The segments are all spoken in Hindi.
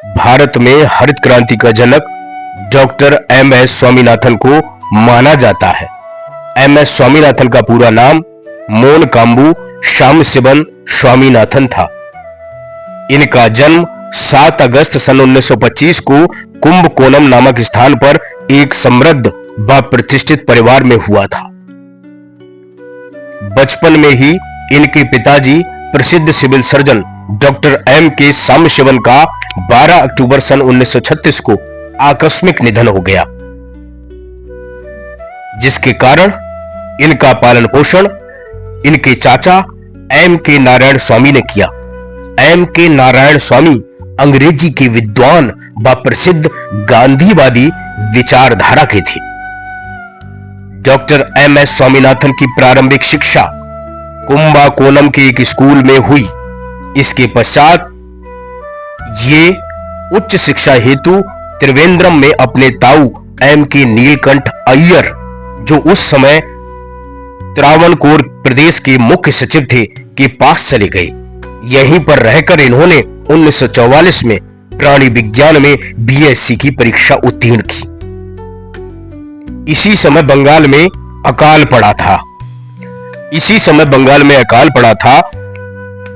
भारत में हरित क्रांति का जनक डॉक्टर एम.एस. स्वामीनाथन को माना जाता है। एम.एस. स्वामीनाथन का पूरा नाम मोनकाम्बु शामशिवन स्वामीनाथन था। इनका जन्म 7 अगस्त सन 1925 को कुंभकोणम नामक स्थान पर एक समृद्ध व प्रतिष्ठित परिवार में हुआ था। बचपन में ही इनके पिताजी प्रसिद्ध सिविल सर्जन डॉक्टर एम.के. शामशिवन का 12 अक्टूबर सन 1936 को आकस्मिक निधन हो गया, जिसके कारण इनका पालन पोषण इनके चाचा एम.के. नारायण स्वामी ने किया। एम.के. नारायण स्वामी अंग्रेजी के विद्वान व प्रसिद्ध गांधीवादी विचारधारा के थे। Doctor MS. स्वामीनाथन की प्रारंभिक शिक्षा कुंभकोणम के एक स्कूल में हुई। इसके पश्चात ये उच्च शिक्षा हेतु त्रिवेंद्रम में अपने ताऊ एम.के. नीलकंठ अय्यर, जो उस समय त्रावणकोर प्रदेश के मुख्य सचिव थे, के पास चले गए। यहीं पर रहकर इन्होंने 1944 में प्राणी विज्ञान में बीएससी की परीक्षा उत्तीर्ण की। इसी समय बंगाल में अकाल पड़ा था।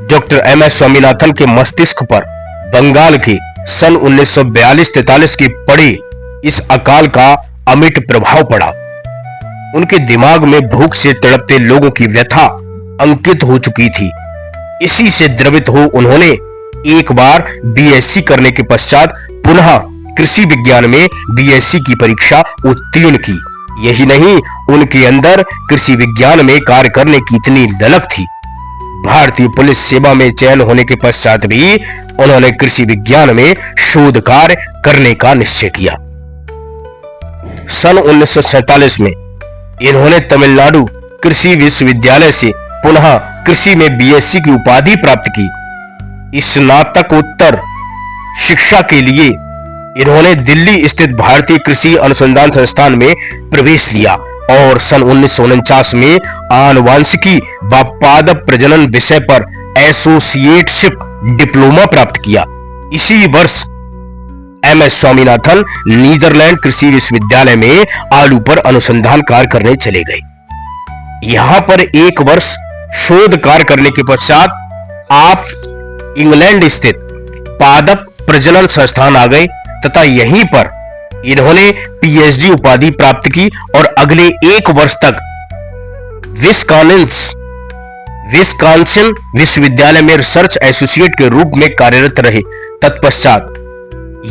Doctor MS. स्वामीनाथन के मस्तिष्क पर बंगाल के सन 1942-43 के पड़े इस अकाल का अमिट प्रभाव पड़ा। उनके दिमाग में भूख से तड़पते लोगों की व्यथा अंकित हो चुकी थी। इसी से द्रवित हो उन्होंने एक बार बीएससी करने के पश्चात पुनः कृषि विज्ञान में बीएससी की परीक्षा उत्तीर्ण की। यही नहीं, उनके अंदर कृषि विज्ञान में कार्य करने की इतनी ललक थी। भारतीय पुलिस सेवा में चयन होने के पश्चात भी उन्होंने कृषि विज्ञान में शोध कार्य करने का निश्चय किया। सन 1947 में इन्होंने तमिलनाडु कृषि विश्वविद्यालय से पुनः कृषि में बीएससी की उपाधि प्राप्त की। स्नातकोत्तर शिक्षा के लिए इन्होंने दिल्ली स्थित भारतीय कृषि अनुसंधान संस्थान में प्रवेश लिया और सन 1949 में आनुवांशिकी व पादप प्रजनन विषय पर एसोसिएटशिप डिप्लोमा प्राप्त किया। इसी वर्ष एम.एस. स्वामीनाथन नीदरलैंड कृषि विश्वविद्यालय में आलू पर अनुसंधान कार्य करने चले गए। यहां पर एक वर्ष शोध कार्य करने के पश्चात आप इंग्लैंड स्थित पादप प्रजनन संस्थान आ गए तथा यहीं पर इन्होंने पीएचडी उपाधि प्राप्त की और अगले एक वर्ष तक विस्कॉन्सिन विश्वविद्यालय में रिसर्च एसोसिएट के रूप में कार्यरत रहे। तत्पश्चात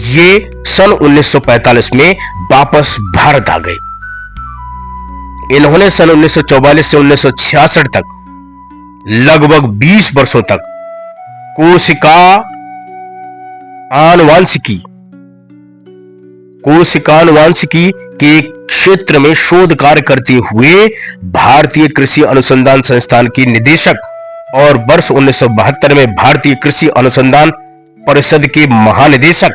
ये सन 1945 में वापस भारत आ गए। इन्होंने सन 1944 से 1966 तक लगभग 20 वर्षों तक कोशिका आनुवांशिकी के क्षेत्र में शोध कार्य करते हुए भारतीय कृषि अनुसंधान संस्थान के निदेशक और वर्ष 1972 में भारतीय कृषि अनुसंधान परिषद के महानिदेशक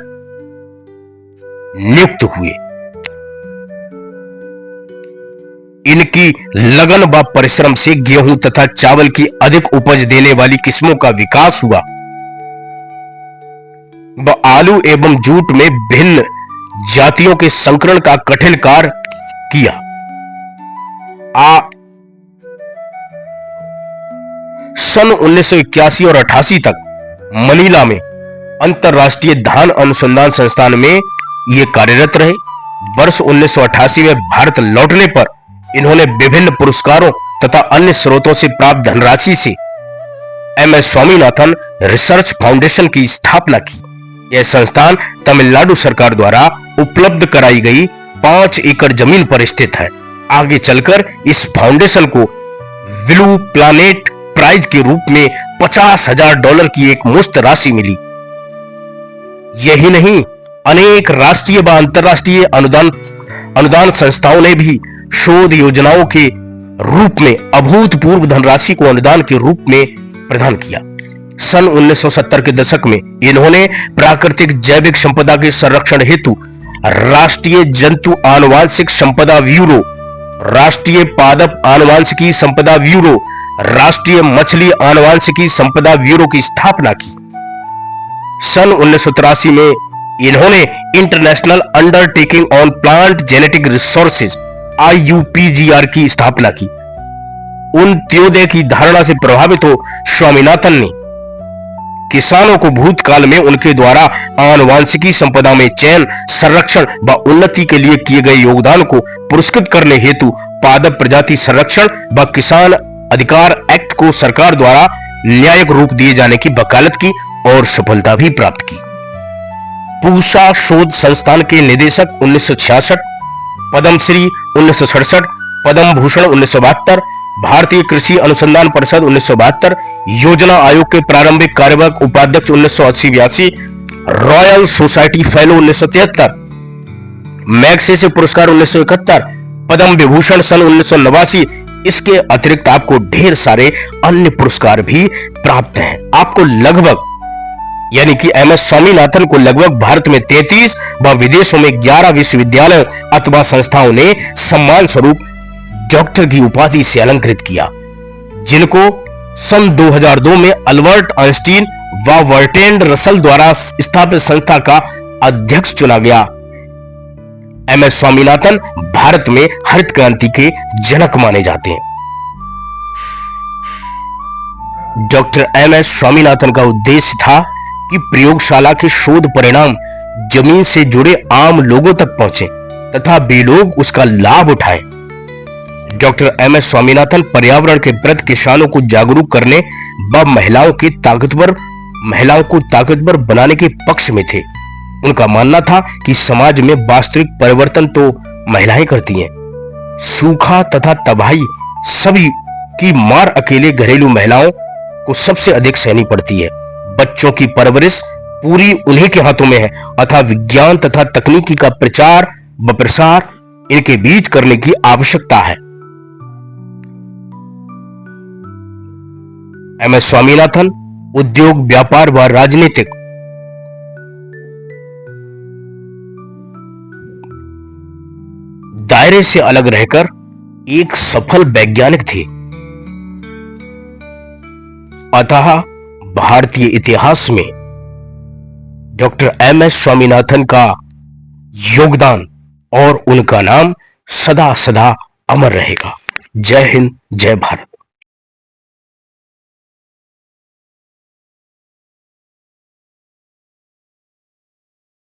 नियुक्त हुए। इनकी लगन व परिश्रम से गेहूं तथा चावल की अधिक उपज देने वाली किस्मों का विकास हुआ व आलू एवं जूट में भिन्न जातियों के संकरण का कठिन कार्य किया। सन 1981 और 88 तक मनीला में अंतरराष्ट्रीय धान अनुसंधान संस्थान में ये कार्यरत रहे। वर्ष 1988 में भारत लौटने पर इन्होंने विभिन्न पुरस्कारों तथा अन्य स्रोतों से प्राप्त धनराशि से एम.एस. स्वामीनाथन रिसर्च फाउंडेशन की स्थापना की। यह संस्थान तमिलनाडु सरकार द्वारा उपलब्ध कराई गई 5 एकड़ जमीन पर स्थित है। आगे चलकर इस फाउंडेशन को ब्लू प्लैनेट प्राइज के रूप में $50,000 की एक मुश्त राशि मिली। यही नहीं, अनेक राष्ट्रीय व अंतर्राष्ट्रीय अनुदान संस्थाओं ने भी शोध योजनाओं के रूप में अभूतपूर्व धनराशि को अनुदान के रूप में प्रदान किया। सन 1970 के दशक में इन्होंने प्राकृतिक जैविक संपदा के संरक्षण हेतु राष्ट्रीय जंतु आनुवांशिक संपदा ब्यूरो, राष्ट्रीय पादप आनुवांशिकी संपदा ब्यूरो, राष्ट्रीय मछली आनुवांशिकी संपदा ब्यूरो की स्थापना की। सन 1983 में इन्होंने international undertaking on plant genetic resources IUPGR की स्थापना की। अंत्योदय की धारणा से प्रभावित हो स्वामीनाथन ने किसानों को भूतकाल में उनके द्वारा आनुवांशिकी संपदा में चयन, संरक्षण व उन्नति के लिए किए गए योगदान को पुरस्कृत करने हेतु पादप प्रजाति संरक्षण व किसान अधिकार एक्ट को सरकार द्वारा न्यायिक रूप दिए जाने की वकालत की और सफलता भी प्राप्त की। पूषा शोध संस्थान के निदेशक 1966, पद्मश्री 1967, पद्म भूषण 1972, भारतीय कृषि अनुसंधान परिषद 1972, योजना आयोग के प्रारंभिक कार्यवाहक उपाध्यक्ष 1980-82, रॉयल सोसाइटी फेलो 1973, मैग्सेसे पुरस्कार 1971, पद्म विभूषण सन 1989। इसके अतिरिक्त आपको ढेर सारे अन्य पुरस्कार भी प्राप्त हैं। आपको लगभग यानी कि MS स्वामीनाथन को लगभग भारत में 33 व विदेशों में 11 विश्वविद्यालय अथवा संस्थाओं ने सम्मान स्वरूप डॉक्टर की उपाधि से अलंकृत किया, जिनको सन 2002 में अल्बर्ट आइंस्टीन व बर्ट्रैंड रसल द्वारा स्थापित संस्था का अध्यक्ष चुना गया। MS स्वामीनाथन भारत में हरित क्रांति के जनक माने जाते हैं। डॉक्टर MS स्वामीनाथन का उद्देश्य था कि प्रयोगशाला के शोध परिणाम जमीन से जुड़े आम लोगों तक पहुंचे तथा वे लोग उसका लाभ उठाएं। डॉक्टर MS स्वामीनाथन पर्यावरण के प्रति किसानों को जागरूक करने व महिलाओं को ताकतवर बनाने के पक्ष में थे। उनका मानना था कि समाज में वास्तविक परिवर्तन तो महिलाएं करती हैं। सूखा तथा तबाही सभी की मार अकेले घरेलू महिलाओं को सबसे अधिक सहनी पड़ती है। बच्चों की परवरिश पूरी उन्हीं के हाथों में है अतः विज्ञान तथा तकनीकी का प्रचार व प्रसार इनके बीच करने की आवश्यकता है। MS स्वामीनाथन उद्योग, व्यापार व राजनीतिक दायरे से अलग रहकर एक सफल वैज्ञानिक थे। अतः भारतीय इतिहास में डॉक्टर MS स्वामीनाथन का योगदान और उनका नाम सदा सदा अमर रहेगा। जय हिंद, जय भारत।